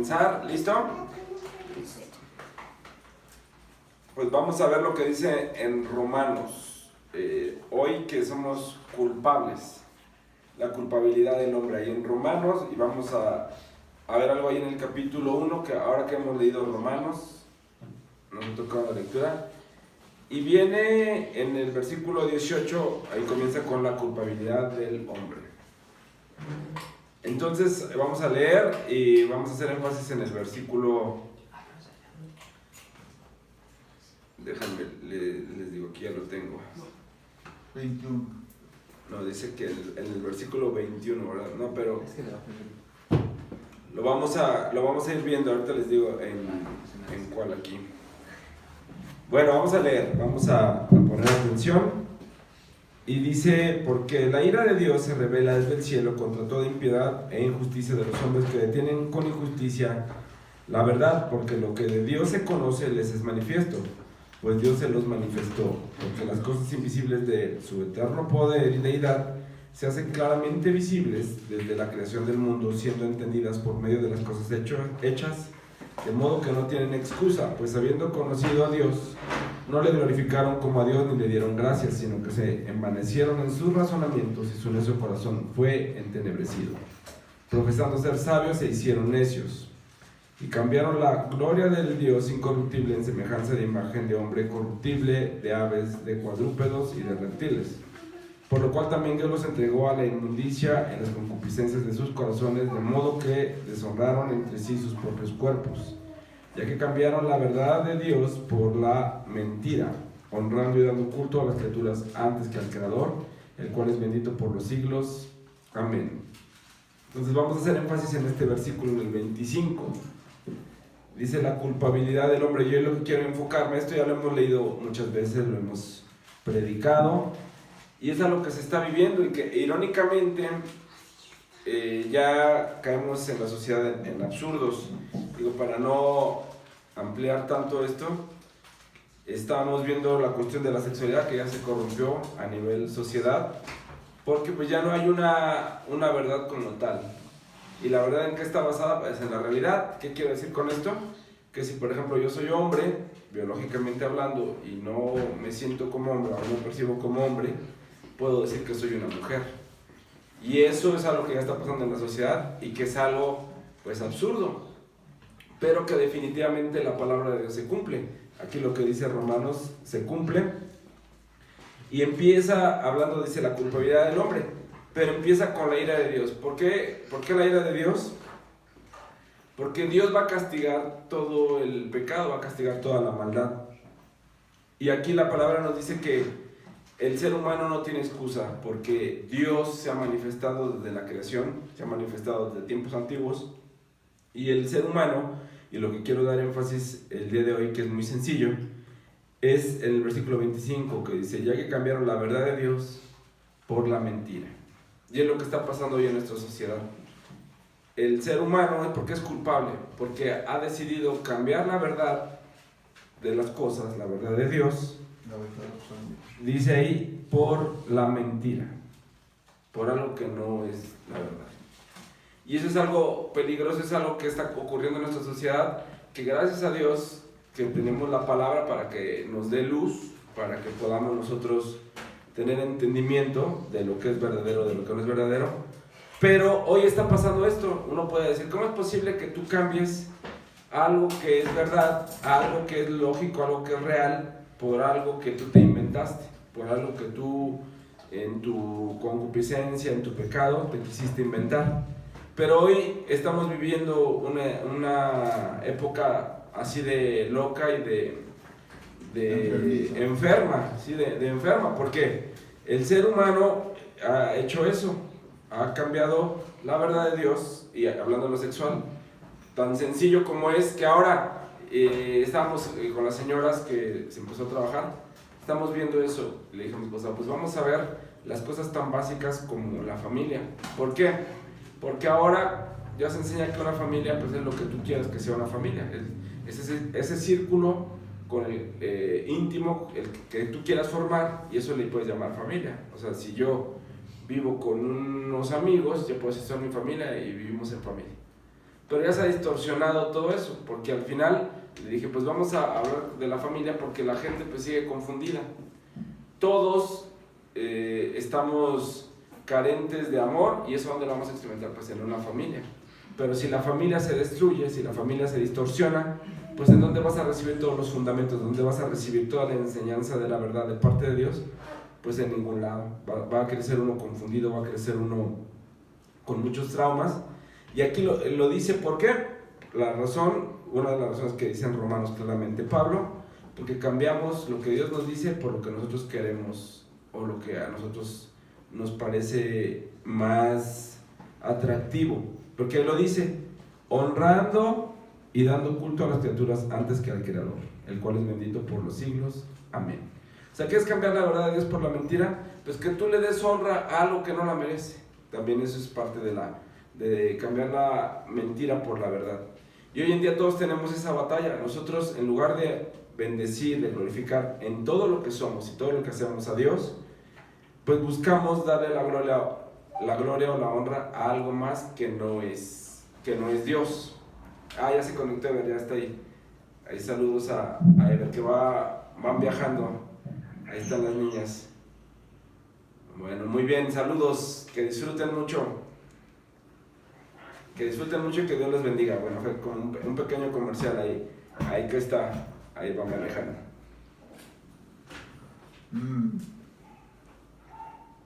comenzar. ¿Listo? Pues vamos a ver lo que dice en Romanos. Hoy que somos culpables, la culpabilidad del hombre ahí en Romanos, y vamos a ver algo ahí en el capítulo 1, que ahora que hemos leído Romanos, nos ha tocado la lectura, y viene en el versículo 18, ahí comienza con la culpabilidad del hombre. Entonces vamos a leer y vamos a hacer énfasis en el versículo, déjenme, les digo que ya lo tengo. 21. No, dice que en el versículo 21, ¿verdad? No, pero lo vamos a ir viendo, ahorita les digo en cuál aquí. Bueno, vamos a leer, vamos a poner atención. Y dice, porque la ira de Dios se revela desde el cielo contra toda impiedad e injusticia de los hombres que detienen con injusticia la verdad, porque lo que de Dios se conoce les es manifiesto, pues Dios se los manifestó, porque las cosas invisibles de su eterno poder y deidad se hacen claramente visibles desde la creación del mundo, siendo entendidas por medio de las cosas hechas, de modo que no tienen excusa, pues habiendo conocido a Dios, no le glorificaron como a Dios ni le dieron gracias, sino que se envanecieron en sus razonamientos y su necio corazón fue entenebrecido. Profesando ser sabios, se hicieron necios y cambiaron la gloria del Dios incorruptible en semejanza de imagen de hombre corruptible, de aves, de cuadrúpedos y de reptiles. Por lo cual también Dios los entregó a la inmundicia en las concupiscencias de sus corazones, de modo que deshonraron entre sí sus propios cuerpos, ya que cambiaron la verdad de Dios por la mentira, honrando y dando culto a las criaturas antes que al Creador, el cual es bendito por los siglos. Amén. Entonces vamos a hacer énfasis en este versículo del 25. Dice la culpabilidad del hombre. Yo lo que quiero enfocarme, esto ya lo hemos leído muchas veces, lo hemos predicado, y es a lo que se está viviendo y que irónicamente ya caemos en la sociedad en absurdos. Digo, para no ampliar tanto esto, estábamos viendo la cuestión de la sexualidad que ya se corrompió a nivel sociedad, porque pues ya no hay una verdad como tal. ¿Y la verdad en qué está basada? Pues en la realidad. ¿Qué quiero decir con esto? Que si por ejemplo yo soy hombre, biológicamente hablando, y no me siento como hombre o no me percibo como hombre, puedo decir que soy una mujer. Y eso es algo que ya está pasando en la sociedad y que es algo pues absurdo, pero que definitivamente la palabra de Dios se cumple. Aquí lo que dice Romanos se cumple y empieza hablando, dice, la culpabilidad del hombre, pero empieza con la ira de Dios. ¿Por qué la ira de Dios? Porque Dios va a castigar todo el pecado, va a castigar toda la maldad. Y aquí la palabra nos dice que el ser humano no tiene excusa, porque Dios se ha manifestado desde la creación, se ha manifestado desde tiempos antiguos, y el ser humano, y lo que quiero dar énfasis el día de hoy, que es muy sencillo, es en el versículo 25, que dice, ya que cambiaron la verdad de Dios por la mentira. Y es lo que está pasando hoy en nuestra sociedad. El ser humano es porque es culpable, porque ha decidido cambiar la verdad de las cosas, la verdad de Dios, dice ahí, por la mentira, por algo que no es la verdad. Y eso es algo peligroso, es algo que está ocurriendo en nuestra sociedad, que gracias a Dios que tenemos la palabra para que nos dé luz, para que podamos nosotros tener entendimiento de lo que es verdadero, de lo que no es verdadero. Pero hoy está pasando esto. Uno puede decir, ¿cómo es posible que tú cambies algo que es verdad, algo que es lógico, algo que es real, por algo que tú te inventaste, por algo que tú en tu concupiscencia, en tu pecado, te quisiste inventar? Pero hoy estamos viviendo una época así de loca y de enferma, ¿sí? de enferma, porque el ser humano ha hecho eso, ha cambiado la verdad de Dios, y hablando de lo sexual, tan sencillo como es que ahora estábamos con las señoras que se empezó a trabajar, estamos viendo eso, le dije a mi esposa, pues vamos a ver las cosas tan básicas como la familia. ¿Por qué? Porque ahora ya se enseña que una familia pues es lo que tú quieras que sea una familia, es ese círculo con el íntimo, el que tú quieras formar, y eso le puedes llamar familia. O sea, si yo vivo con unos amigos, yo puedo decir son mi familia y vivimos en familia. pero ya se ha distorsionado todo eso, porque al final le dije, pues vamos a hablar de la familia porque la gente pues sigue confundida. Todos estamos carentes de amor, y eso donde lo vamos a experimentar, pues en una familia. Pero si la familia se destruye, si la familia se distorsiona, pues ¿en dónde vas a recibir todos los fundamentos? ¿Dónde vas a recibir toda la enseñanza de la verdad de parte de Dios? Pues en ningún lado. Va a crecer uno confundido, va a crecer uno con muchos traumas. Y aquí lo dice, ¿por qué? La razón, una de las razones que dice en Romanos claramente Pablo, porque cambiamos lo que Dios nos dice por lo que nosotros queremos, o lo que a nosotros nos parece más atractivo. Porque Él lo dice, honrando y dando culto a las criaturas antes que al Creador, el cual es bendito por los siglos. Amén. O sea, ¿quieres cambiar la verdad de Dios por la mentira? Pues que tú le des honra a algo que no la merece. También eso es parte de cambiar la mentira por la verdad. Y hoy en día todos tenemos esa batalla. Nosotros, en lugar de bendecir, de glorificar en todo lo que somos y todo lo que hacemos a Dios, pues buscamos darle la gloria o la honra a algo más que no es Dios. Ya se conectó, ya está ahí. Ahí saludos a Ever, que van viajando. Ahí están las niñas. Bueno, muy bien, saludos, que disfruten mucho. Que disfruten mucho y que Dios les bendiga. Bueno, fue como un pequeño comercial ahí que está, ahí va manejando.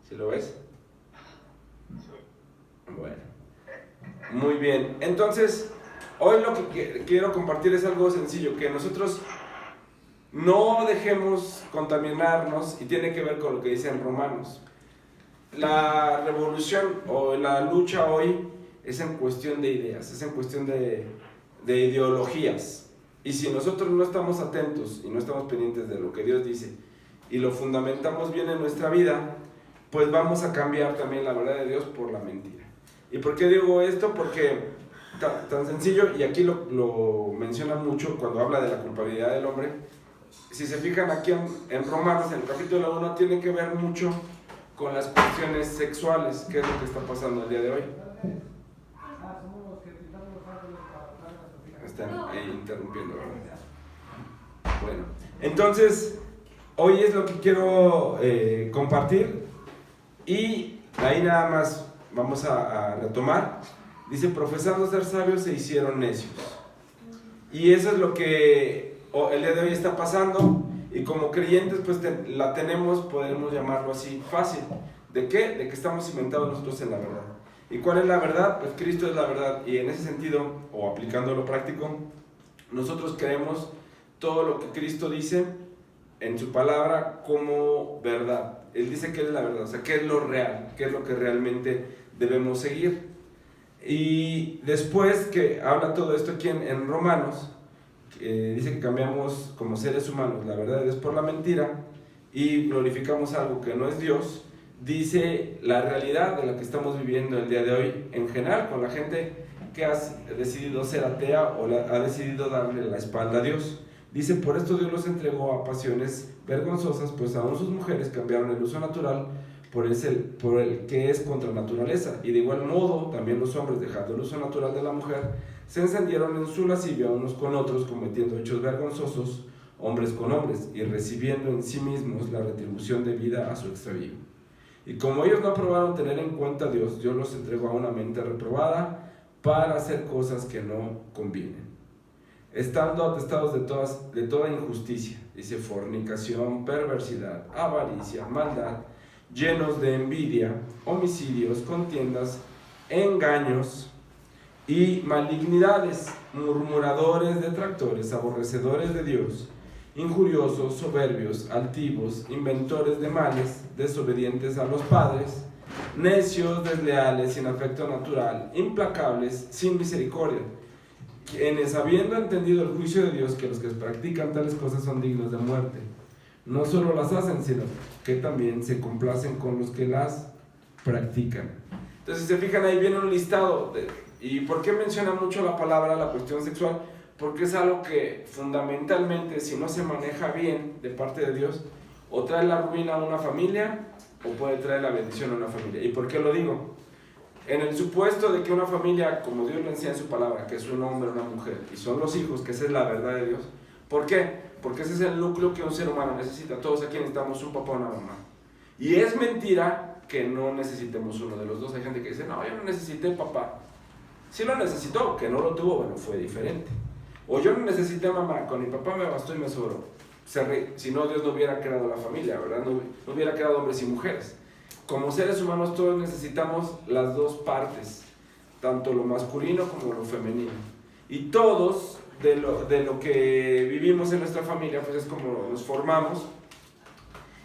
¿Sí lo ves? Bueno, muy bien. Entonces, hoy lo que quiero compartir es algo sencillo, que nosotros no dejemos contaminarnos, y tiene que ver con lo que dice en Romanos. La revolución o la lucha hoy es en cuestión de ideas, es en cuestión de ideologías. Y si nosotros no estamos atentos y no estamos pendientes de lo que Dios dice y lo fundamentamos bien en nuestra vida, pues vamos a cambiar también la verdad de Dios por la mentira. ¿Y por qué digo esto? Porque tan sencillo, y aquí lo menciona mucho cuando habla de la culpabilidad del hombre. Si se fijan aquí en Romanos, en el capítulo 1, tiene que ver mucho con las cuestiones sexuales, que es lo que está pasando el día de hoy. Están ahí interrumpiendo, ¿verdad? Bueno, entonces, hoy es lo que quiero compartir, y ahí nada más vamos a retomar. Dice, profesando ser sabios se hicieron necios. Y eso es lo que el día de hoy está pasando, y como creyentes pues la tenemos, podemos llamarlo así, fácil. ¿De qué? De que estamos cimentados nosotros en la verdad. ¿Y cuál es la verdad? Pues Cristo es la verdad, y en ese sentido, o aplicando lo práctico, nosotros creemos todo lo que Cristo dice en su palabra como verdad. Él dice que es la verdad, o sea, qué es lo real, qué es lo que realmente debemos seguir. Y después que habla todo esto aquí en Romanos, dice que cambiamos como seres humanos la verdad de Dios por la mentira, y glorificamos algo que no es Dios. Dice la realidad de la que estamos viviendo el día de hoy en general con la gente que ha decidido ser atea o ha decidido darle la espalda a Dios. Dice, por esto Dios los entregó a pasiones vergonzosas, pues aún sus mujeres cambiaron el uso natural por el que es contra naturaleza. Y de igual modo, también los hombres, dejando el uso natural de la mujer, se encendieron en su lascivia unos con otros, cometiendo hechos vergonzosos, hombres con hombres, y recibiendo en sí mismos la retribución debida a su extravío. Y como ellos no aprobaron tener en cuenta a Dios, Dios los entregó a una mente reprobada para hacer cosas que no convienen, estando atestados de toda injusticia, dice, fornicación, perversidad, avaricia, maldad, llenos de envidia, homicidios, contiendas, engaños y malignidades, murmuradores, detractores, aborrecedores de Dios, injuriosos, soberbios, altivos, inventores de males, desobedientes a los padres, necios, desleales, sin afecto natural, implacables, sin misericordia, quienes, habiendo entendido el juicio de Dios, que los que practican tales cosas son dignos de muerte, no solo las hacen, sino que también se complacen con los que las practican. Entonces, si se fijan, ahí viene un listado ¿y por qué menciona mucho la palabra, la cuestión sexual? Porque es algo que fundamentalmente, si no se maneja bien de parte de Dios, o trae la ruina a una familia, o puede traer la bendición a una familia. ¿Y por qué lo digo? en el supuesto de que una familia, como Dios le enseña en su palabra, que es un hombre o una mujer, y son los hijos, que esa es la verdad de Dios. ¿Por qué? Porque ese es el núcleo que un ser humano necesita. Todos aquí necesitamos un papá o una mamá. Y es mentira que no necesitemos uno de los dos. Hay gente que dice, no, yo no necesité papá. Sí lo necesitó, que no lo tuvo, bueno, fue diferente. O yo no necesité mamá, con mi papá me bastó y me sobró. Si no, Dios no hubiera creado la familia, ¿verdad? No hubiera creado hombres y mujeres. Como seres humanos todos necesitamos las dos partes, tanto lo masculino como lo femenino. Y todos, de lo que vivimos en nuestra familia, pues es como nos formamos.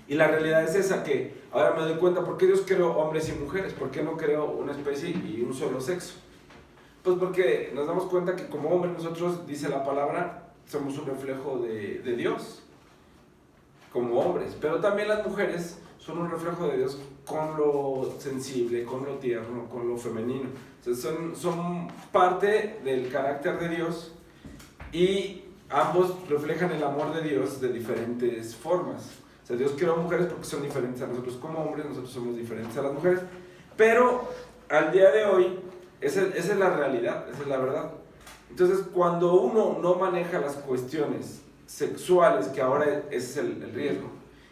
Y la realidad es esa, que ahora me doy cuenta por qué Dios creó hombres y mujeres, por qué no creó una especie y un solo sexo. Pues porque nos damos cuenta que como hombres nosotros, dice la palabra, somos un reflejo de Dios, como hombres. Pero también las mujeres son un reflejo de Dios con lo sensible, con lo tierno, con lo femenino. O sea, son parte del carácter de Dios y ambos reflejan el amor de Dios de diferentes formas. O sea, Dios creó mujeres porque son diferentes a nosotros como hombres, nosotros somos diferentes a las mujeres. Pero al día de hoy, esa es la realidad, esa es la verdad. Entonces, cuando uno no maneja las cuestiones sexuales, que ahora es el riesgo,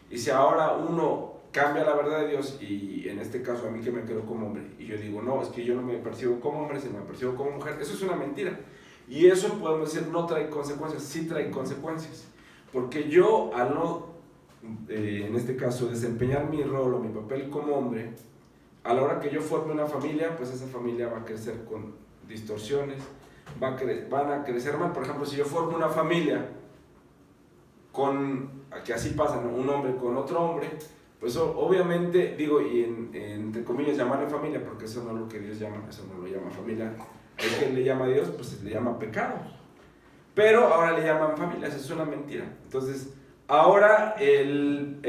y si ahora uno cambia la verdad de Dios, y en este caso a mí que me quedo como hombre, y yo digo, no, es que yo no me percibo como hombre, sino me percibo como mujer, eso es una mentira. Y eso podemos decir no trae consecuencias, sí trae consecuencias. Porque yo al no, en este caso, desempeñar mi rol o mi papel como hombre, a la hora que yo forme una familia, pues esa familia va a crecer con distorsiones, van a crecer mal. Por ejemplo, si yo formo una familia que así pasa, ¿no? Un hombre con otro hombre, pues obviamente, digo, y entre comillas llamarle familia, porque eso no es lo que Dios llama, eso no lo llama familia. El que le llama a Dios, pues le llama pecado. Pero ahora le llaman familia, eso es una mentira. Entonces, ahora el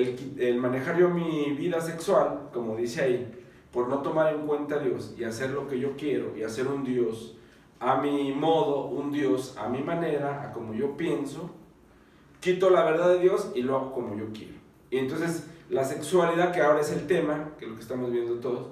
manejar yo mi vida sexual, como dice ahí, por no tomar en cuenta a Dios y hacer lo que yo quiero y hacer un Dios a mi modo, un Dios a mi manera, a como yo pienso, quito la verdad de Dios y lo hago como yo quiero. Y entonces la sexualidad, que ahora es el tema, que es lo que estamos viendo todos,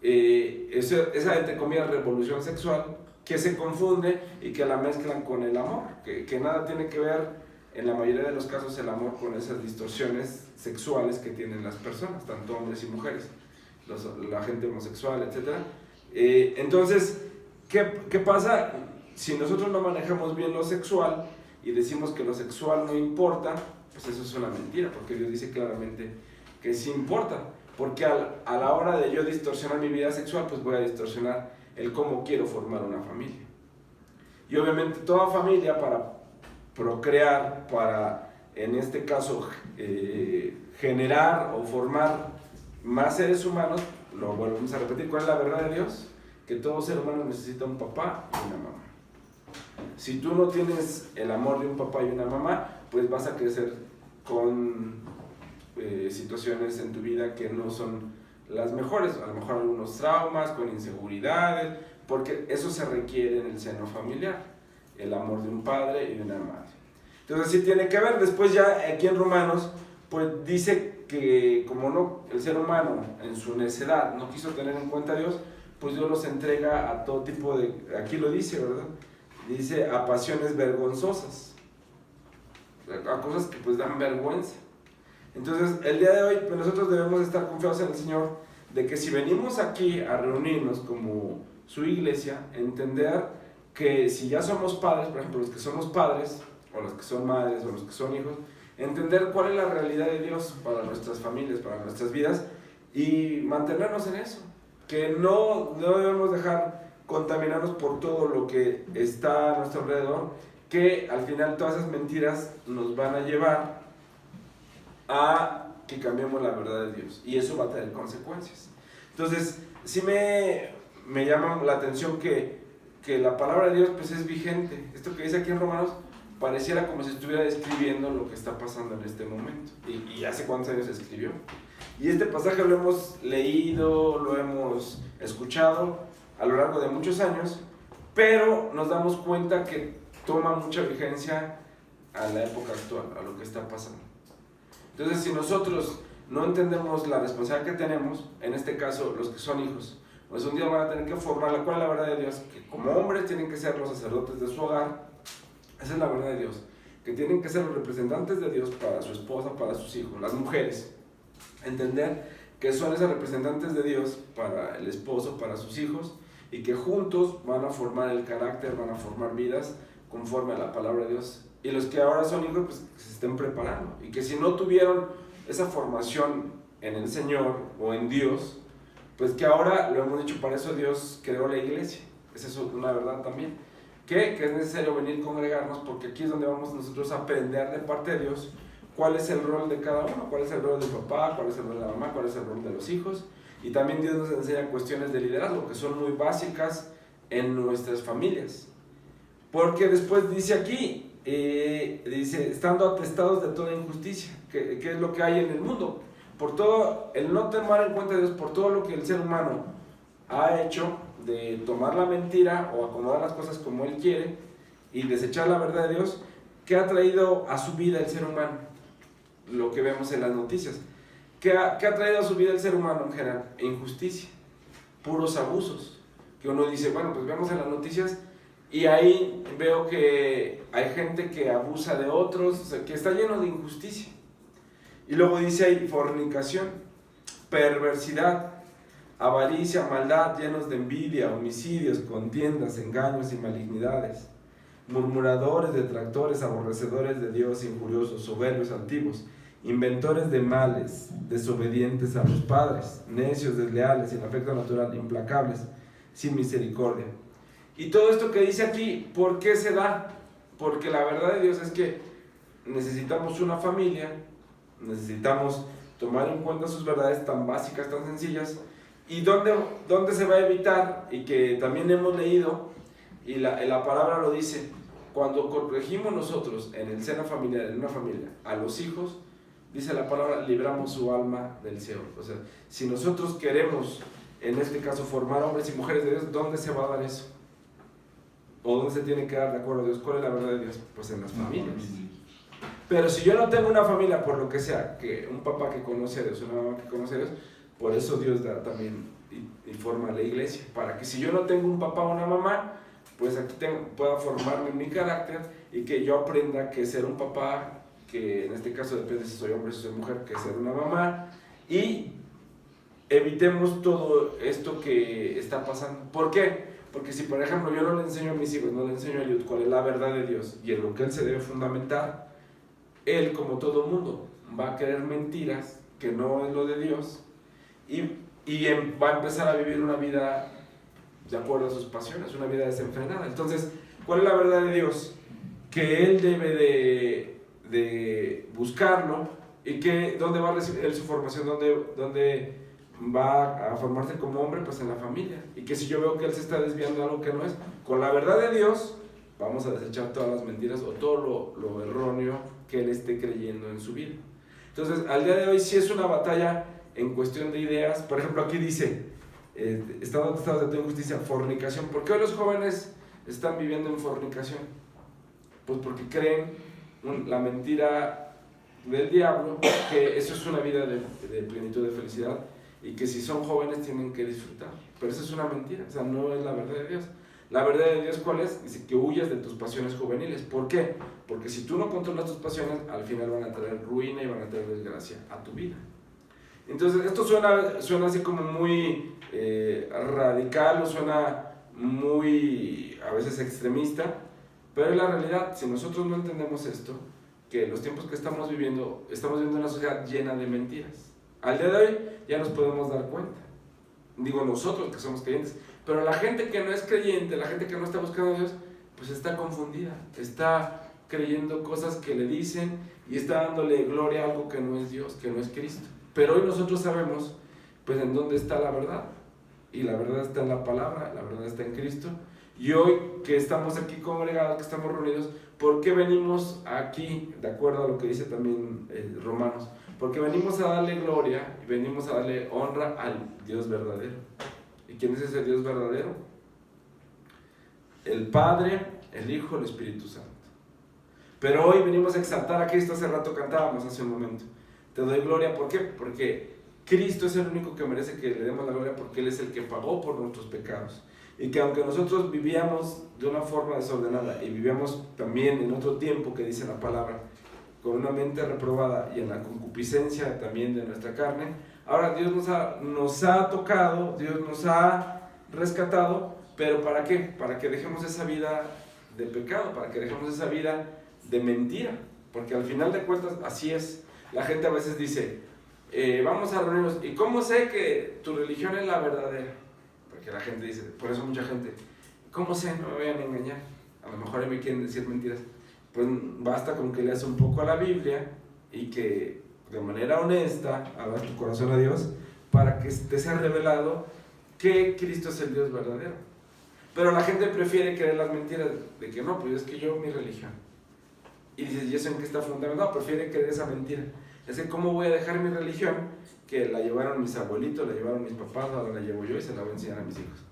esa entre comillas revolución sexual, que se confunde y que la mezclan con el amor, que nada tiene que ver en la mayoría de los casos el amor con esas distorsiones sexuales que tienen las personas, tanto hombres y mujeres, la gente homosexual, etc. Entonces, ¿qué pasa? Si nosotros no manejamos bien lo sexual y decimos que lo sexual no importa, pues eso es una mentira, porque Dios dice claramente que sí importa, porque a la hora de yo distorsionar mi vida sexual, pues voy a distorsionar el cómo quiero formar una familia. Y obviamente toda familia, para procrear, para en este caso generar o formar más seres humanos, lo volvemos a repetir, ¿cuál es la verdad de Dios? Que todo ser humano necesita un papá y una mamá. Si tú no tienes el amor de un papá y una mamá, pues vas a crecer con situaciones en tu vida que no son las mejores, a lo mejor algunos traumas, con inseguridades, porque eso se requiere en el seno familiar, el amor de un padre y de una madre. Entonces sí tiene que ver. Después ya aquí en Romanos, pues dice que como no, el ser humano en su necedad no quiso tener en cuenta a Dios, pues Dios los entrega a todo tipo de, aquí lo dice, ¿verdad? Dice a pasiones vergonzosas, a cosas que pues dan vergüenza. Entonces el día de hoy pues nosotros debemos estar confiados en el Señor, de que si venimos aquí a reunirnos como su iglesia, entender que si ya somos padres, por ejemplo los que somos padres, o los que son madres, o los que son hijos, entender cuál es la realidad de Dios para nuestras familias, para nuestras vidas, y mantenernos en eso, que no debemos dejar contaminarnos por todo lo que está a nuestro alrededor, que al final todas esas mentiras nos van a llevar a que cambiemos la verdad de Dios, y eso va a tener consecuencias. Entonces, sí me llama la atención que la palabra de Dios pues es vigente. Esto que dice aquí en Romanos pareciera como si estuviera describiendo lo que está pasando en este momento, y hace cuántos años se escribió. Y este pasaje lo hemos leído, lo hemos escuchado a lo largo de muchos años, pero nos damos cuenta que toma mucha vigencia a la época actual, a lo que está pasando. Entonces, si nosotros no entendemos la responsabilidad que tenemos, en este caso los que son hijos, Pues un día van a tener que formar la cual la verdad de Dios, que como hombres tienen que ser los sacerdotes de su hogar. Esa es la verdad de Dios, que tienen que ser los representantes de Dios para su esposa, para sus hijos. Las mujeres, entender que son esas representantes de Dios para el esposo, para sus hijos, y que juntos van a formar el carácter, van a formar vidas conforme a la palabra de Dios. Y los que ahora son hijos, pues que se estén preparando, y que si no tuvieron esa formación en el Señor o en Dios, pues que ahora, lo hemos dicho, para eso Dios creó la iglesia. Esa es una verdad también, que es necesario venir a congregarnos, porque aquí es donde vamos nosotros a aprender de parte de Dios cuál es el rol de cada uno, cuál es el rol del papá, cuál es el rol de la mamá, cuál es el rol de los hijos. Y también Dios nos enseña cuestiones de liderazgo que son muy básicas en nuestras familias, porque después dice aquí, dice, estando atestados de toda injusticia, que es lo que hay en el mundo, por todo el no tomar en cuenta a Dios, por todo lo que el ser humano ha hecho, de tomar la mentira o acomodar las cosas como él quiere y desechar la verdad de Dios, que ha traído a su vida el ser humano. Lo que vemos en las noticias, ¿qué ha traído a su vida el ser humano en general? Injusticia, puros abusos, que uno dice, bueno, pues vemos en las noticias y ahí veo que hay gente que abusa de otros, o sea, que está lleno de injusticia. Y luego dice ahí fornicación, perversidad, avaricia, maldad, llenos de envidia, homicidios, contiendas, engaños y malignidades, murmuradores, detractores, aborrecedores de Dios, injuriosos, soberbios, altivos, inventores de males, desobedientes a los padres, necios, desleales, sin afecto natural, implacables, sin misericordia. Y todo esto que dice aquí, ¿por qué se da? Porque la verdad de Dios es que necesitamos una familia, necesitamos tomar en cuenta sus verdades tan básicas, tan sencillas, y dónde se va a evitar, y que también hemos leído, y la palabra lo dice, cuando corregimos nosotros en el seno familiar, en una familia, a los hijos, dice la palabra, libramos su alma del Seol. O sea, si nosotros queremos, en este caso, formar hombres y mujeres de Dios, ¿dónde se va a dar eso? ¿O dónde se tiene que dar de acuerdo a Dios? ¿Cuál es la verdad de Dios? Pues en las familias. Pero si yo no tengo una familia, por lo que sea, que un papá que conoce a Dios, una mamá que conoce a Dios, por eso Dios da también y forma la iglesia, para que si yo no tengo un papá o una mamá, pues aquí pueda formarme mi carácter y que yo aprenda que ser un papá, que en este caso depende si soy hombre o si soy mujer, que ser una mamá, y evitemos todo esto que está pasando. ¿Por qué? Porque si por ejemplo yo no le enseño a mis hijos, no le enseño a Eliud cuál es la verdad de Dios y en lo que él se debe fundamentar, él, como todo mundo, va a creer mentiras que no es lo de Dios y va a empezar a vivir una vida de acuerdo a sus pasiones, una vida desenfrenada. Entonces, ¿cuál es la verdad de Dios? Que él debe de buscarlo y que ¿dónde va a recibir él su formación? ¿Dónde va a formarse como hombre? Pues en la familia. Y que si yo veo que él se está desviando de algo que no es, con la verdad de Dios vamos a desechar todas las mentiras o todo lo erróneo que él esté creyendo en su vida. Entonces, al día de hoy sí es una batalla en cuestión de ideas. Por ejemplo, aquí dice, estando atestados de toda injusticia, fornicación. ¿Por qué hoy los jóvenes están viviendo en fornicación? Pues porque creen la mentira del diablo, que eso es una vida de plenitud, de felicidad, y que si son jóvenes tienen que disfrutar. Pero eso es una mentira, o sea, no es la verdad de Dios. La verdad de Dios, ¿cuál es? Dice que huyas de tus pasiones juveniles. ¿Por qué? Porque si tú no controlas tus pasiones, al final van a traer ruina y van a traer desgracia a tu vida. Entonces, esto suena así como muy radical, o suena muy, a veces, extremista, pero es la realidad. Si nosotros no entendemos esto, que los tiempos que estamos viviendo una sociedad llena de mentiras. Al día de hoy ya nos podemos dar cuenta. Digo nosotros que somos creyentes, pero la gente que no es creyente, la gente que no está buscando a Dios, pues está confundida, está creyendo cosas que le dicen y está dándole gloria a algo que no es Dios, que no es Cristo. Pero hoy nosotros sabemos, pues, en dónde está la verdad. Y la verdad está en la palabra, la verdad está en Cristo. Y hoy que estamos aquí congregados, que estamos reunidos, ¿por qué venimos aquí? De acuerdo a lo que dice también Romanos. Porque venimos a darle gloria y venimos a darle honra al Dios verdadero. ¿Y quién es ese Dios verdadero? El Padre, el Hijo, el Espíritu Santo. Pero hoy venimos a exaltar a Cristo. Hace rato cantábamos, hace un momento. Te doy gloria, ¿por qué? Porque Cristo es el único que merece que le demos la gloria porque Él es el que pagó por nuestros pecados. Y que aunque nosotros vivíamos de una forma desordenada y vivíamos también en otro tiempo que dice la palabra, con una mente reprobada y en la concupiscencia también de nuestra carne, ahora Dios nos ha tocado, Dios nos ha rescatado, pero ¿para qué? Para que dejemos esa vida de pecado, para que dejemos esa vida de mentira, porque al final de cuentas así es. La gente a veces dice, vamos a reunirnos, ¿y cómo sé que tu religión es la verdadera? Porque la gente dice, por eso mucha gente, ¿cómo sé? No me vayan a engañar, a lo mejor me quieren decir mentiras. Pues basta con que leas un poco a la Biblia y que de manera honesta abras tu corazón a Dios para que te sea revelado que Cristo es el Dios verdadero. Pero la gente prefiere creer las mentiras de que no, pues es que yo mi religión. Y dices, ¿y eso en qué está fundamentado? No, prefiere creer esa mentira. Es que ¿cómo voy a dejar mi religión que la llevaron mis abuelitos, la llevaron mis papás, ahora la llevo yo y se la voy a enseñar a mis hijos?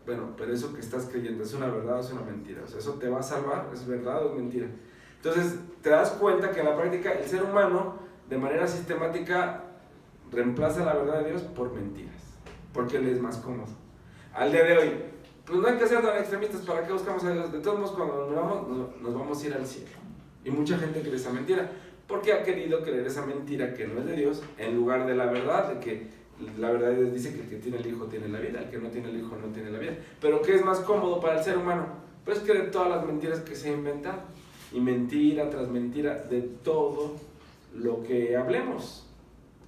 Bueno, pero eso que estás creyendo, ¿es una verdad o es una mentira? O sea, ¿eso te va a salvar? ¿Es verdad o es mentira? Entonces, te das cuenta que en la práctica el ser humano, de manera sistemática, reemplaza la verdad de Dios por mentiras, porque le es más cómodo. Al día de hoy, pues no hay que ser tan extremistas. ¿Para qué buscamos a Dios? De todos modos, cuando nos vamos a ir al cielo. Y mucha gente cree esa mentira, porque ha querido creer esa mentira que no es de Dios, en lugar de la verdad, de que la verdad de Dios dice que el que tiene el Hijo tiene la vida, el que no tiene el Hijo no tiene la vida. Pero ¿qué es más cómodo para el ser humano? Pues creer todas las mentiras que se han inventado. Y mentira tras mentira de todo lo que hablemos.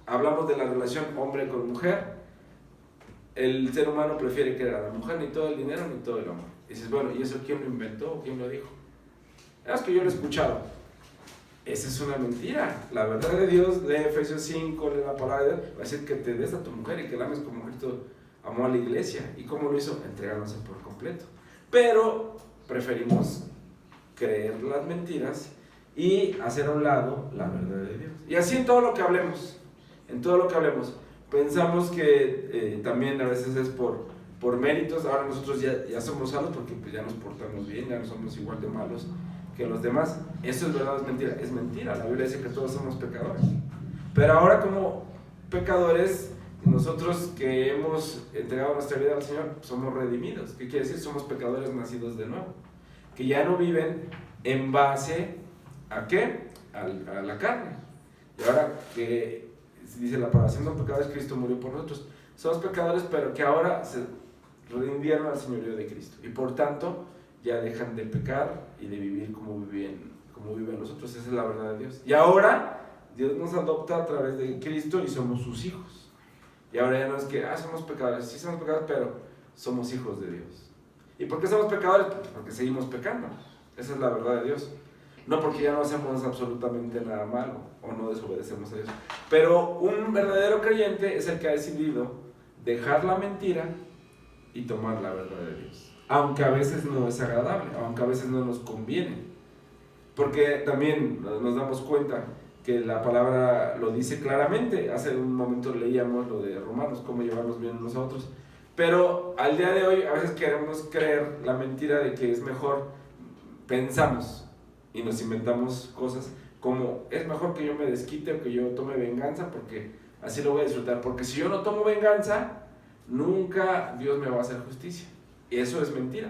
Hablamos de la relación hombre con mujer. El ser humano prefiere creer a la mujer ni todo el dinero ni todo el amor. Y dices, bueno, ¿y eso quién lo inventó o quién lo dijo? Es que yo lo he escuchado. Esa es una mentira. La verdad de Dios, lee Efesios 5, lee la palabra de Dios, va a decir que te des a tu mujer y que la ames como Cristo amó a la iglesia. ¿Y cómo lo hizo? Entregándose por completo. Pero preferimos creer las mentiras y hacer a un lado la verdad de Dios. Y así en todo lo que hablemos. En todo lo que hablemos. Pensamos que también a veces es por méritos. Ahora nosotros ya somos salvos porque pues ya nos portamos bien, ya no somos igual de malos que los demás. Eso es verdad o es mentira. Es mentira. La Biblia dice que todos somos pecadores. Pero ahora como pecadores, nosotros que hemos entregado nuestra vida al Señor, somos redimidos. ¿Qué quiere decir? Somos pecadores nacidos de nuevo. Que ya no viven en base ¿a qué? A la carne. Y ahora que dice la palabra, siendo pecadores, Cristo murió por nosotros. Somos pecadores, pero que ahora se rindieron al señorío de Cristo. Y por tanto, ya dejan de pecar y de vivir como viven nosotros. Esa es la verdad de Dios. Y ahora, Dios nos adopta a través de Cristo y somos sus hijos. Y ahora ya no es que, somos pecadores. Sí somos pecadores, pero somos hijos de Dios. ¿Y por qué somos pecadores? Porque seguimos pecando. Esa es la verdad de Dios. No porque ya no hacemos absolutamente nada malo o no desobedecemos a Dios. Pero un verdadero creyente es el que ha decidido dejar la mentira y tomar la verdad de Dios. Aunque a veces no es agradable, aunque a veces no nos conviene. Porque también nos damos cuenta que la palabra lo dice claramente. Hace un momento leíamos lo de Romanos, cómo llevarnos bien unos a otros. Pero al día de hoy a veces queremos creer la mentira de que es mejor, pensamos y nos inventamos cosas como es mejor que yo me desquite o que yo tome venganza porque así lo voy a disfrutar. Porque si yo no tomo venganza, nunca Dios me va a hacer justicia. Y eso es mentira.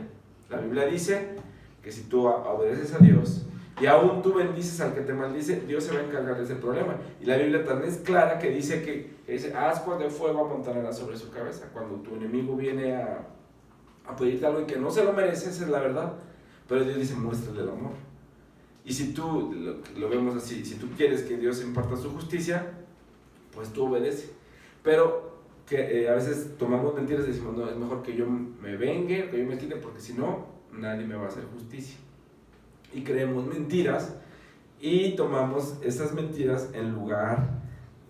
La Biblia dice que si tú obedeces a Dios y aún tú bendices al que te maldice, Dios se va a encargar de ese problema. Y la Biblia también es clara que dice ascuas de fuego amontonará sobre su cabeza. Cuando tu enemigo viene a pedirte algo y que no se lo merece, esa es la verdad. Pero Dios dice, muéstrale el amor. Y si tú, lo vemos así, si tú quieres que Dios imparta su justicia, pues tú obedece. Pero que a veces tomamos mentiras y decimos, no, es mejor que yo me vengue, que yo me quite, porque si no, nadie me va a hacer justicia. Y creemos mentiras y tomamos esas mentiras en lugar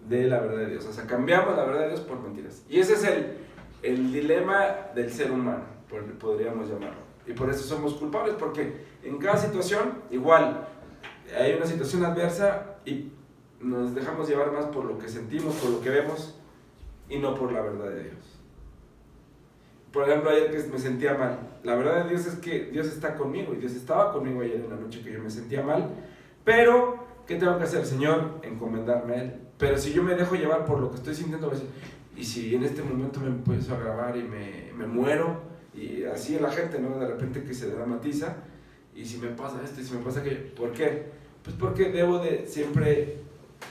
de la verdad de Dios. O sea, cambiamos la verdad de Dios por mentiras. Y ese es el dilema del ser humano, podríamos llamarlo. Y por eso somos culpables, porque en cada situación, igual, hay una situación adversa y nos dejamos llevar más por lo que sentimos, por lo que vemos, y no por la verdad de Dios. Por ejemplo, ayer que me sentía mal, la verdad de Dios es que Dios está conmigo, y Dios estaba conmigo ayer en la noche que yo me sentía mal, pero ¿qué tengo que hacer, Señor? Encomendarme a Él. Pero si yo me dejo llevar por lo que estoy sintiendo a veces, y si en este momento me empiezo a grabar y me muero, y así la gente, ¿no? De repente que se dramatiza, y si me pasa esto, y si me pasa aquello, ¿por qué? Pues porque debo de siempre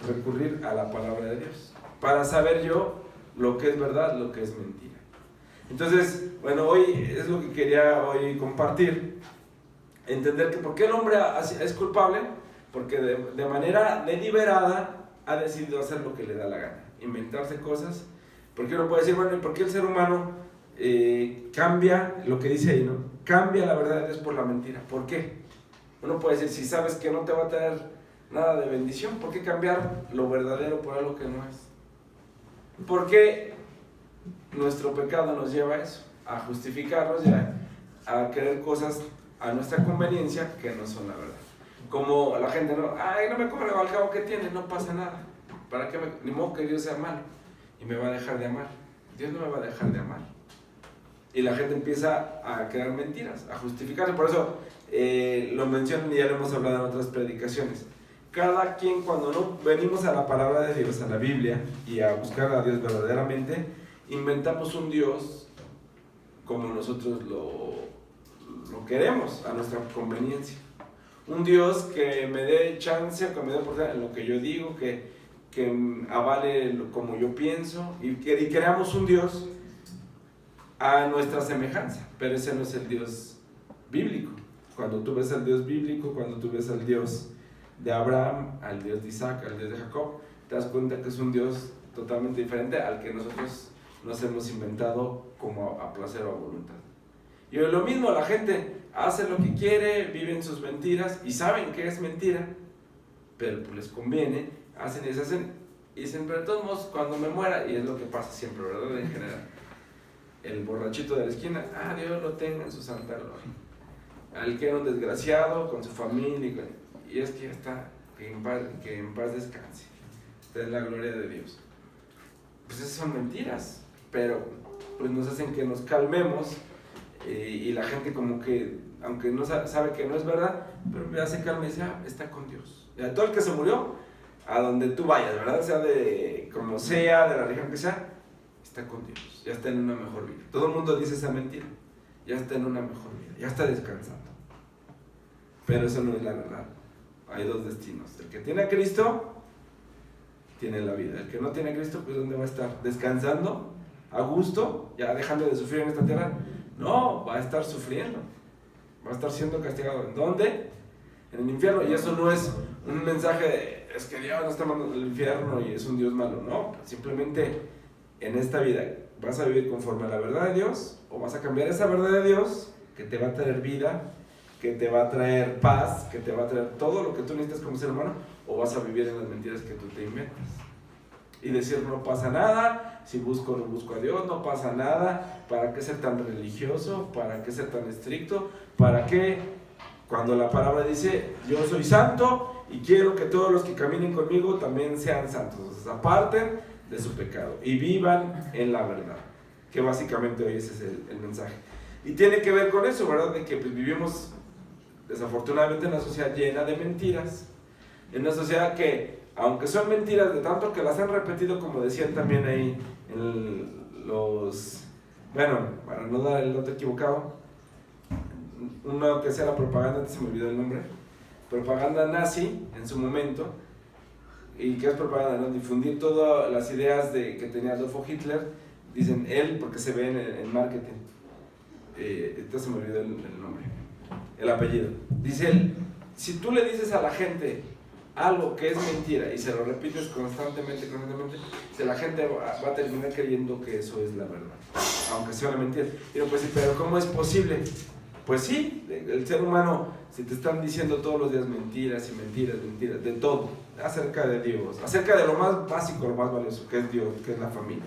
recurrir a la palabra de Dios, para saber yo lo que es verdad, lo que es mentira. Entonces, bueno, hoy es lo que quería hoy compartir, entender que por qué el hombre es culpable, porque de manera deliberada ha decidido hacer lo que le da la gana, inventarse cosas. Porque uno puede decir, bueno, ¿y por qué el ser humano cambia lo que dice ahí, ¿no? Cambia la verdad de Dios por la mentira? ¿Por qué? Uno puede decir, si sabes que no te va a traer nada de bendición, ¿por qué cambiar lo verdadero por algo que no es? ¿Por qué nuestro pecado nos lleva a eso? A justificarnos y a querer cosas a nuestra conveniencia que no son la verdad. Como la gente, ¿no? Ay, no me cobra, al cabo que tiene, no pasa nada. ¿Para qué ni modo que Dios sea malo y me va a dejar de amar? Dios no me va a dejar de amar. Y la gente empieza a crear mentiras, a justificarse. Por eso lo mencionan y ya lo hemos hablado en otras predicaciones. Cada quien, cuando no venimos a la palabra de Dios, a la Biblia, y a buscar a Dios verdaderamente, inventamos un Dios como nosotros lo queremos, a nuestra conveniencia. Un Dios que me dé chance, que me dé oportunidad en lo que yo digo, que avale como yo pienso, y creamos un Dios a nuestra semejanza. Pero ese no es el Dios bíblico. Cuando tú ves al Dios bíblico, cuando tú ves al Dios de Abraham, al Dios de Isaac, al Dios de Jacob, te das cuenta que es un Dios totalmente diferente al que nosotros nos hemos inventado como a placer o a voluntad. Y lo mismo, la gente hace lo que quiere, viven sus mentiras y saben que es mentira, pero pues les conviene, hacen y deshacen, y dicen, pero de todos modos, cuando me muera, y es lo que pasa siempre, ¿verdad? En general, el borrachito de la esquina, Dios lo tenga en su santa gloria. Al que era un desgraciado, con su familia, y es que ya está, que en paz descanse. Esta es la gloria de Dios. Pues esas son mentiras, pero pues nos hacen que nos calmemos, y la gente como que, aunque no sabe que no es verdad, pero ya se calma y dice, está con Dios. Y a todo el que se murió, a donde tú vayas, ¿verdad? Sea de como sea, de la religión que sea, está con Dios, ya está en una mejor vida. Todo el mundo dice esa mentira, ya está en una mejor vida, ya está descansando. Pero eso no es la verdad. Hay dos destinos. El que tiene a Cristo, tiene la vida. El que no tiene a Cristo, pues ¿dónde va a estar? ¿Descansando? ¿A gusto? ¿Ya dejando de sufrir en esta tierra? No, va a estar sufriendo. Va a estar siendo castigado. ¿En dónde? En el infierno. Y eso no es un mensaje de, es que Dios no está mandando al infierno y es un Dios malo. No, simplemente en esta vida vas a vivir conforme a la verdad de Dios, o vas a cambiar esa verdad de Dios que te va a traer vida, que te va a traer paz, que te va a traer todo lo que tú necesitas como ser humano, o vas a vivir en las mentiras que tú te inventas. Y decir, no pasa nada, si busco o no busco a Dios, no pasa nada, ¿para qué ser tan religioso? ¿Para qué ser tan estricto? ¿Para qué? Cuando la palabra dice, yo soy santo y quiero que todos los que caminen conmigo también sean santos, o sea, aparten de su pecado y vivan en la verdad, que básicamente hoy ese es el mensaje. Y tiene que ver con eso, ¿verdad? De que pues, vivimos desafortunadamente en una sociedad llena de mentiras, en una sociedad que, aunque son mentiras de tanto que las han repetido, como decían también ahí en bueno, para no dar el dato equivocado, uno que sea la propaganda, se me olvidó el nombre, propaganda nazi en su momento. ¿Y qué es propaganda? ¿No? Difundir todas las ideas que tenía Adolfo Hitler, dicen él, porque se ve en marketing. Entonces se me olvidó el nombre, el apellido. Dice él, si tú le dices a la gente algo que es mentira y se lo repites constantemente, la gente va a terminar creyendo que eso es la verdad, aunque sea una mentira. Y uno puede decir, pero ¿cómo es posible? Pues sí, el ser humano, si te están diciendo todos los días mentiras y mentiras, de todo, acerca de Dios, acerca de lo más básico, lo más valioso, que es Dios, que es la familia,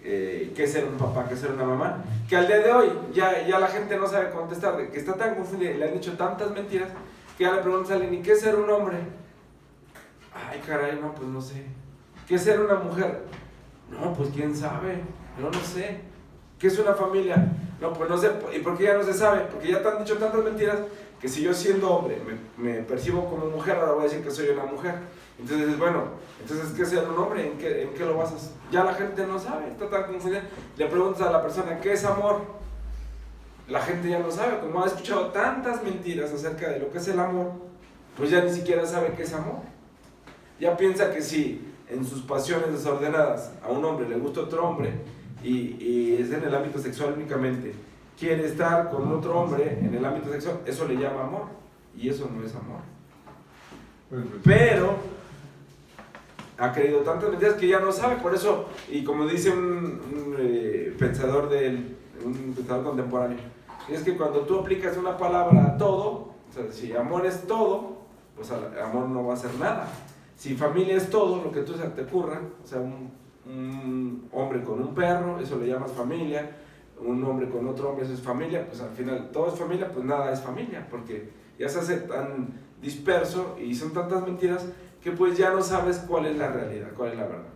que es ser un papá, que es ser una mamá, que al día de hoy ya la gente no sabe contestar, que está tan confundida y le han dicho tantas mentiras, que ya le preguntan a alguien, ¿y qué es ser un hombre? Ay, caray, no, pues no sé. ¿Qué es ser una mujer? No, pues quién sabe, no sé. ¿Qué es una familia? No, pues no sé. ¿Y por qué ya no se sabe? Porque ya te han dicho tantas mentiras que si yo siendo hombre me percibo como mujer, ahora voy a decir que soy una mujer. Entonces, bueno, entonces, ¿qué es ser un hombre? ¿En qué lo basas? Ya la gente no sabe, está tan confundida. Le preguntas a la persona, ¿qué es amor? La gente ya no sabe, como ha escuchado tantas mentiras acerca de lo que es el amor, pues ya ni siquiera sabe qué es amor. Ya piensa que si en sus pasiones desordenadas a un hombre le gusta otro hombre y es en el ámbito sexual únicamente, quiere estar con otro hombre en el ámbito sexual, eso le llama amor, y eso no es amor. Pero ha creído tantas mentiras que ya no sabe, por eso, y como dice un pensador contemporáneo, es que cuando tú aplicas una palabra a todo, o sea, si amor es todo, pues amor no va a ser nada. Si familia es todo, lo que tú te ocurra, o sea, un hombre con un perro, eso le llamas familia, un hombre con otro hombre, eso es familia, pues al final todo es familia, pues nada es familia, porque ya se hace tan disperso y son tantas mentiras que pues ya no sabes cuál es la realidad, cuál es la verdad.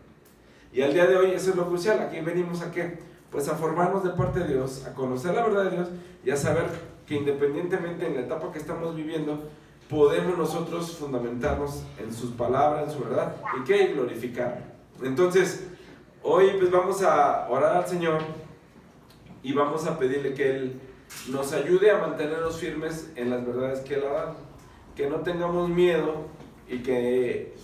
Y al día de hoy eso es lo crucial, aquí venimos a ¿qué? Pues a formarnos de parte de Dios, a conocer la verdad de Dios y a saber que independientemente en la etapa que estamos viviendo, podemos nosotros fundamentarnos en sus palabras, en su verdad, y que glorificar. Entonces, hoy pues vamos a orar al Señor y vamos a pedirle que Él nos ayude a mantenernos firmes en las verdades que Él ha dado, que no tengamos miedo y que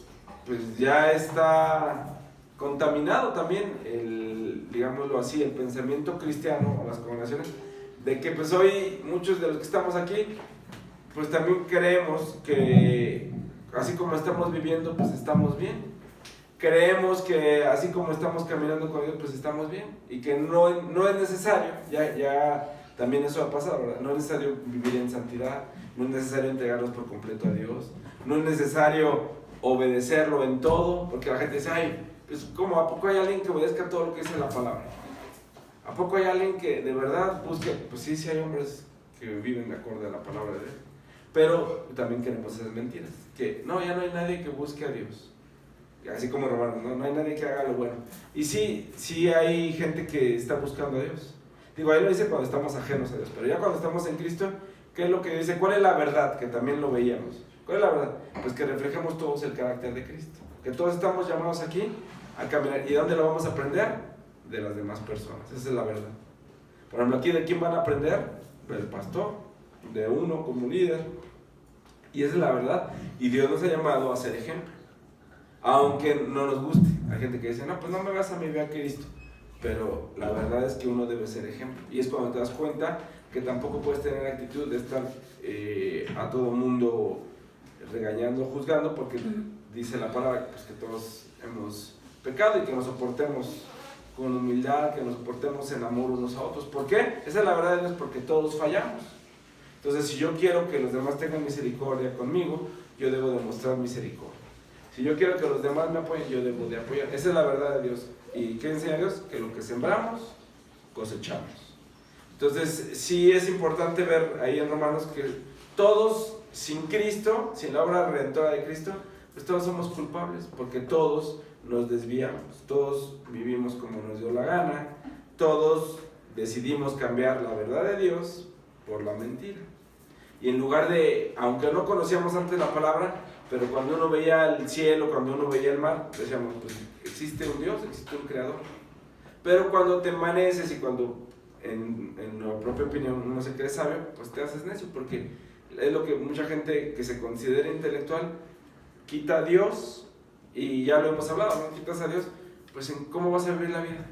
pues ya está contaminado también digámoslo así, el pensamiento cristiano o las congregaciones, de que pues hoy muchos de los que estamos aquí pues también creemos que así como estamos viviendo, pues estamos bien. Creemos que así como estamos caminando con Dios, pues estamos bien. Y que no es necesario, ya también eso ha pasado, ¿verdad? No es necesario vivir en santidad, no es necesario entregarnos por completo a Dios, no es necesario obedecerlo en todo, porque la gente dice, ay, pues ¿cómo? ¿A poco hay alguien que obedezca todo lo que dice la palabra? ¿A poco hay alguien que de verdad busque? Pues sí, sí hay hombres que viven de acuerdo a la palabra de Dios. Pero también queremos esas mentiras, que no, ya no hay nadie que busque a Dios, así como Romanos, no hay nadie que haga lo bueno. Y sí hay gente que está buscando a Dios. Digo, ahí lo dice cuando estamos ajenos a Dios, pero ya cuando estamos en Cristo, ¿qué es lo que dice? ¿Cuál es la verdad? Que también lo veíamos. ¿Cuál es la verdad? Pues que reflejemos todos el carácter de Cristo, que todos estamos llamados aquí a caminar. ¿Y dónde lo vamos a aprender? De las demás personas, esa es la verdad. Por ejemplo, aquí, ¿de quién van a aprender? Del pastor, de uno como líder. Y esa es la verdad. Y Dios nos ha llamado a ser ejemplo. Aunque no nos guste. Hay gente que dice, no, pues no me vas a mí, ve a Cristo. Pero la verdad es que uno debe ser ejemplo. Y es cuando te das cuenta que tampoco puedes tener la actitud de estar a todo mundo regañando, juzgando, porque dice la palabra pues, que todos hemos pecado y que nos soportemos con humildad, que nos soportemos en amor unos a otros. ¿Por qué? Esa es la verdad de Dios, porque todos fallamos. Entonces, si yo quiero que los demás tengan misericordia conmigo, yo debo demostrar misericordia. Si yo quiero que los demás me apoyen, yo debo de apoyar. Esa es la verdad de Dios. ¿Y qué enseña Dios? Que lo que sembramos, cosechamos. Entonces, sí es importante ver ahí en Romanos que todos, sin Cristo, sin la obra redentora de Cristo, pues todos somos culpables, porque todos nos desviamos, todos vivimos como nos dio la gana, todos decidimos cambiar la verdad de Dios por la mentira. Y en lugar de, aunque no conocíamos antes la palabra, pero cuando uno veía el cielo, cuando uno veía el mar, decíamos, pues existe un Dios, existe un creador. Pero cuando te envaneces y cuando en la propia opinión uno se cree sabio, pues te haces necio, porque es lo que mucha gente que se considera intelectual quita a Dios, y ya lo hemos hablado, ¿no? Quitas a Dios, pues en cómo vas a vivir la vida.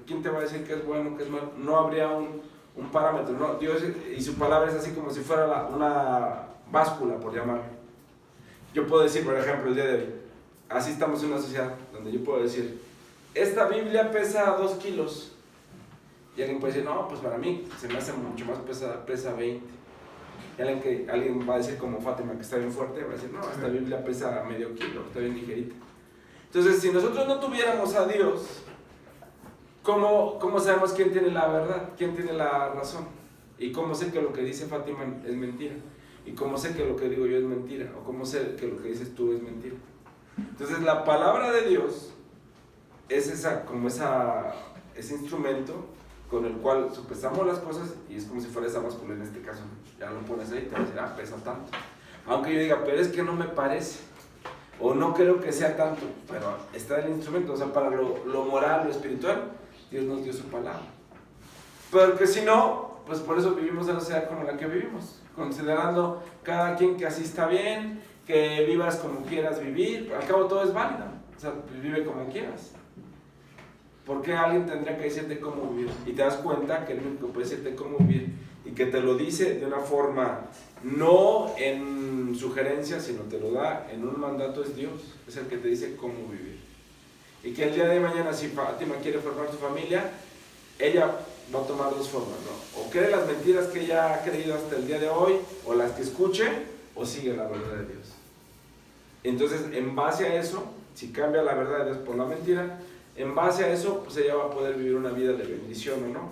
¿Quién te va a decir qué es bueno, qué es malo? No habría un parámetro, ¿no? Dios y su palabra es así como si fuera una báscula, por llamarlo. Yo puedo decir, por ejemplo, el día de hoy, así estamos en una sociedad donde yo puedo decir, esta Biblia pesa 2 kilos. Y alguien puede decir, no, pues para mí se me hace mucho más pesada, pesa 20. Y alguien va a decir como Fátima, que está bien fuerte, va a decir, no, esta Biblia pesa medio kilo, está bien ligerita. Entonces, si nosotros no tuviéramos a Dios, ¿cómo sabemos quién tiene la verdad? ¿Quién tiene la razón? ¿Y cómo sé que lo que dice Fátima es mentira? ¿Y cómo sé que lo que digo yo es mentira? ¿O cómo sé que lo que dices tú es mentira? Entonces, la palabra de Dios es ese instrumento con el cual sopesamos las cosas y es como si fuera esa báscula en este caso. Ya lo pones ahí y te va a decir, pesa tanto. Aunque yo diga, pero es que no me parece, o no creo que sea tanto, pero está el instrumento. O sea, para lo moral, lo espiritual, Dios nos dio su palabra. Pero que si no, pues por eso vivimos en la sociedad como la que vivimos, considerando cada quien que así está bien, que vivas como quieras vivir, al cabo todo es válido, o sea, vive como quieras. ¿Por qué alguien tendría que decirte cómo vivir? Y te das cuenta que el único que puede decirte cómo vivir y que te lo dice de una forma, no en sugerencia, sino te lo da en un mandato, es Dios, es el que te dice cómo vivir. Y que el día de mañana, si Fátima quiere formar su familia, ella va a tomar dos formas, ¿no? O cree las mentiras que ella ha creído hasta el día de hoy, o las que escuche, o sigue la verdad de Dios. Entonces, en base a eso, si cambia la verdad de Dios por la mentira, en base a eso, pues ella va a poder vivir una vida de bendición o no,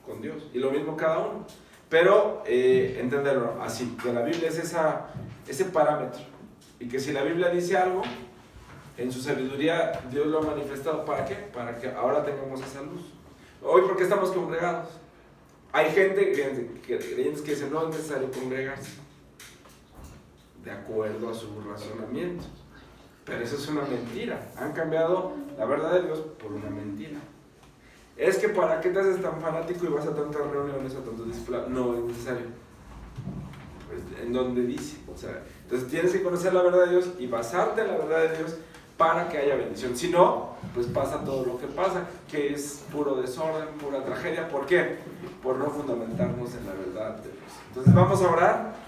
con Dios. Y lo mismo cada uno. Pero, entenderlo así, que la Biblia es ese parámetro. Y que si la Biblia dice algo, en su sabiduría Dios lo ha manifestado. ¿Para qué? Para que ahora tengamos esa luz. Hoy, ¿por qué estamos congregados? Hay gente que dicen, no es necesario congregarse, de acuerdo a su razonamiento. Pero eso es una mentira. Han cambiado la verdad de Dios por una mentira. Es que ¿para qué te haces tan fanático y vas a tantas reuniones, a tantos discipulados? No es necesario. Pues, ¿en dónde dice? O sea, entonces tienes que conocer la verdad de Dios y basarte en la verdad de Dios para que haya bendición. Si no, pues pasa todo lo que pasa, que es puro desorden, pura tragedia. ¿Por qué? Por no fundamentarnos en la verdad de Dios. Entonces vamos a orar.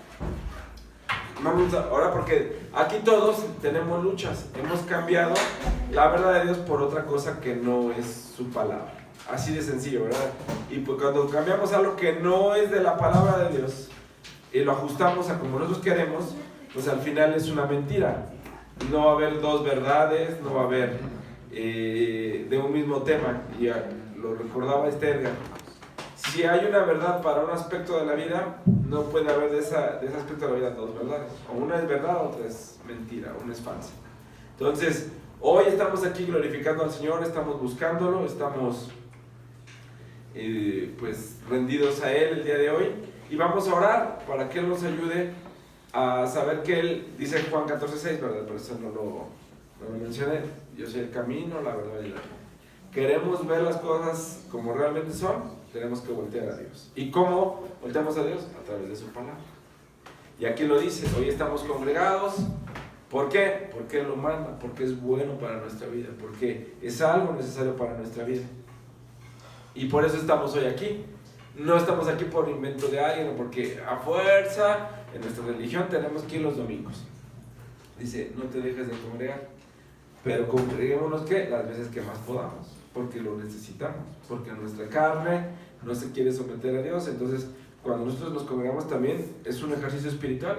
Vamos a orar porque aquí todos tenemos luchas. Hemos cambiado la verdad de Dios por otra cosa que no es su palabra. Así de sencillo, ¿verdad? Y pues cuando cambiamos algo que no es de la palabra de Dios y lo ajustamos a como nosotros queremos, pues al final es una mentira. No va a haber dos verdades, no va a haber de un mismo tema. Y lo recordaba Edgar. Si hay una verdad para un aspecto de la vida, no puede haber de ese aspecto de la vida dos verdades. O una es verdad, otra es mentira, una es falsa. Entonces, hoy estamos aquí glorificando al Señor, estamos buscándolo, estamos pues rendidos a Él el día de hoy. Y vamos a orar para que Él nos ayude a saber que Él, dice en Juan 14:6, ¿verdad? Por eso no lo mencioné. Yo soy el camino, la verdad y la vida. Queremos ver las cosas como realmente son, tenemos que voltear a Dios. ¿Y cómo volteamos a Dios? A través de su palabra. Y aquí lo dice, hoy estamos congregados. ¿Por qué? Porque Él lo manda, porque es bueno para nuestra vida, porque es algo necesario para nuestra vida. Y por eso estamos hoy aquí. No estamos aquí por invento de alguien, o porque a fuerza en nuestra religión tenemos que ir los domingos. Dice, no te dejes de congregar, pero congreguémonos ¿qué? Las veces que más podamos, porque lo necesitamos, porque nuestra carne no se quiere someter a Dios. Entonces, cuando nosotros nos congregamos también es un ejercicio espiritual.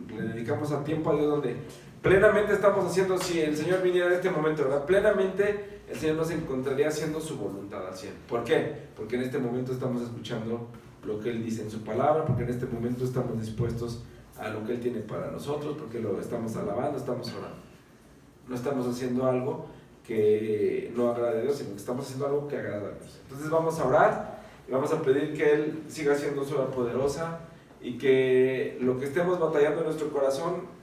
Le dedicamos a tiempo a Dios donde plenamente estamos haciendo, si el Señor viniera en este momento, ¿verdad? Plenamente el Señor nos encontraría haciendo su voluntad al 100. ¿Por qué? Porque en este momento estamos escuchando lo que Él dice en su palabra, porque en este momento estamos dispuestos a lo que Él tiene para nosotros, porque lo estamos alabando, estamos orando. No estamos haciendo algo que no agrade a Dios, sino que estamos haciendo algo que agrada a Dios. Entonces vamos a orar y vamos a pedir que Él siga haciendo su obra poderosa y que lo que estemos batallando en nuestro corazón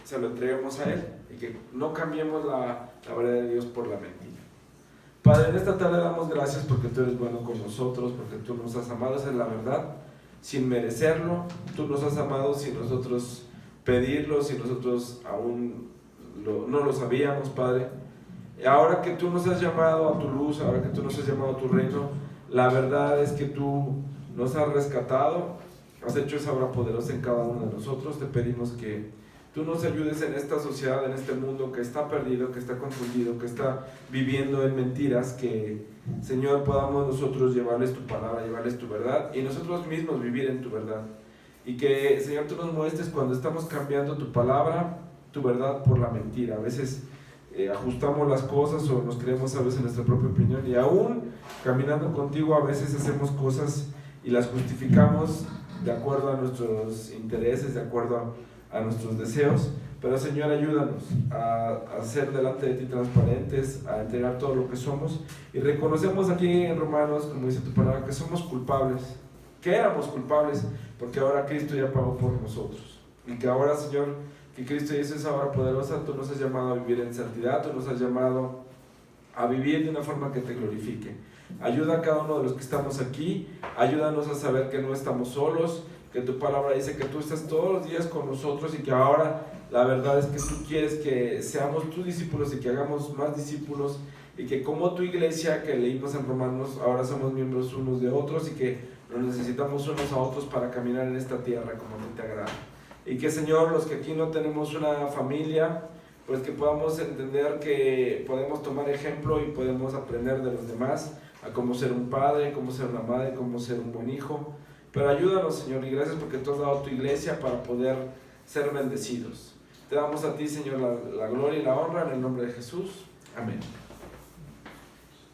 se lo entreguemos a Él y que no cambiemos la verdad de Dios por la mentira. Padre, en esta tarde damos gracias porque Tú eres bueno con nosotros, porque Tú nos has amado, esa es la verdad, sin merecerlo. Tú nos has amado sin nosotros pedirlo, sin nosotros aún no lo sabíamos, Padre. Y ahora que Tú nos has llamado a Tu luz, ahora que Tú nos has llamado a Tu reino, la verdad es que Tú nos has rescatado, has hecho esa obra poderosa en cada uno de nosotros. Te pedimos que Tú nos ayudes en esta sociedad, en este mundo que está perdido, que está confundido, que está viviendo en mentiras, que, Señor, podamos nosotros llevarles Tu palabra, llevarles Tu verdad y nosotros mismos vivir en Tu verdad. Y que, Señor, Tú nos muestres cuando estamos cambiando Tu palabra, Tu verdad por la mentira. A veces ajustamos las cosas o nos creemos a veces en nuestra propia opinión y aún caminando contigo a veces hacemos cosas y las justificamos de acuerdo a nuestros intereses, de acuerdo a nuestros deseos, pero Señor, ayúdanos a ser delante de ti transparentes, a entregar todo lo que somos, y reconocemos aquí en Romanos, como dice tu palabra, que somos culpables, que éramos culpables, porque ahora Cristo ya pagó por nosotros, y que ahora, Señor, que Cristo ya es esa obra poderosa, tú nos has llamado a vivir en santidad, tú nos has llamado a vivir de una forma que te glorifique. Ayuda a cada uno de los que estamos aquí, ayúdanos a saber que no estamos solos, que tu palabra dice que tú estás todos los días con nosotros, y que ahora la verdad es que tú quieres que seamos tus discípulos y que hagamos más discípulos, y que como tu iglesia que leímos en Romanos, ahora somos miembros unos de otros, y que nos necesitamos unos a otros para caminar en esta tierra como a ti te agrada. Y que, Señor, los que aquí no tenemos una familia, pues que podamos entender que podemos tomar ejemplo y podemos aprender de los demás a cómo ser un padre, cómo ser una madre, cómo ser un buen hijo. Pero ayúdanos, Señor, y gracias porque tú has dado tu iglesia para poder ser bendecidos. Te damos a ti, Señor, la gloria y la honra en el nombre de Jesús. Amén.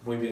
Muy bien.